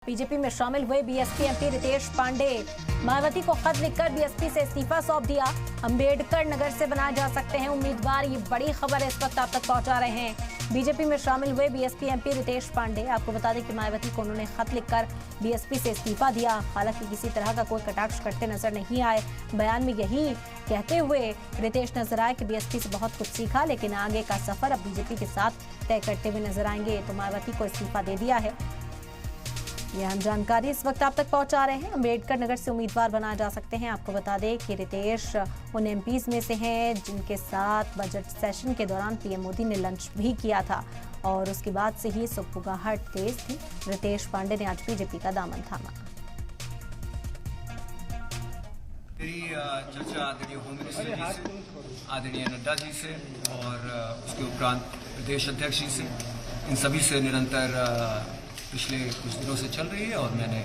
BJP में शामिल हुए बीएसपी एमपी रितेश पांडे मायावती को खत लिखकर बीएसपी से इस्तीफा सौंप दिया। अंबेडकर नगर से बनाए जा सकते हैं उम्मीदवार, ये बड़ी खबर इस वक्त आप तक पहुंचा रहे हैं। बीजेपी में शामिल हुए बीएसपी एमपी रितेश पांडे, आपको बता दें कि मायावती को उन्होंने खत लिखकर बीएसपी से इस्तीफा दिया। हालांकि किसी तरह का कोई कटाक्ष करते नजर नहीं आए। बयान में यही कहते हुए रितेश नजर आए कि बीएसपी से बहुत कुछ सीखा, लेकिन आगे का सफर अब बीजेपी के साथ तय करते हुए नजर आएंगे। तो मायावती को इस्तीफा दे दिया है, ये हम जानकारी इस वक्त आप तक पहुंचा रहे हैं। अंबेडकर नगर से उम्मीदवार बनाए जा सकते हैं। आपको बता दें कि रितेश उन एमपीज में से हैं जिनके साथ बजट सेशन के दौरान पीएम मोदी ने लंच भी किया था और उसके बाद से ही सुगबुगाहट तेज थी। रितेश पांडे ने आज बीजेपी का दामन थामा। मेरी चर्चा आदरणीय होम मिनिस्टर जी से, आदरणीय नड्डा जी से और उसके उपरांत प्रदेश अध्यक्ष जी से, इन सभी से निरंतर पिछले कुछ दिनों से चल रही है और मैंने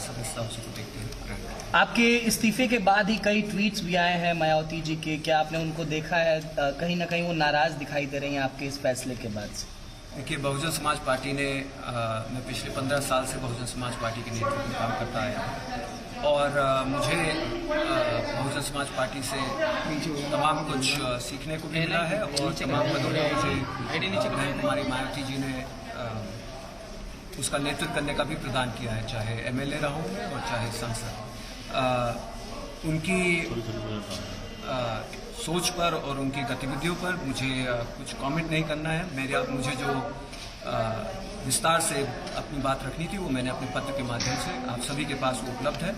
सदस्यता उसको देखते हुए आपके इस्तीफे के बाद ही कई ट्वीट्स भी आए हैं मायावती जी के, क्या आपने उनको देखा है? कहीं ना कहीं वो नाराज दिखाई दे रही हैं आपके इस फैसले के बाद से। देखिए, बहुजन समाज पार्टी ने मैं पिछले 15 साल से बहुजन समाज पार्टी के नेतृत्व में काम करता आया और मुझे बहुजन समाज पार्टी से तमाम कुछ सीखने को मिला है और तमाम पदों में मुझे कुमारी मायावती जी ने उसका नेतृत्व करने का भी प्रदान किया है, चाहे एमएलए रहा हूँ और चाहे सांसद। उनकी सोच पर और उनकी गतिविधियों पर मुझे कुछ कमेंट नहीं करना है। मुझे जो विस्तार से अपनी बात रखनी थी वो मैंने अपने पत्र के माध्यम से आप सभी के पास वो उपलब्ध है।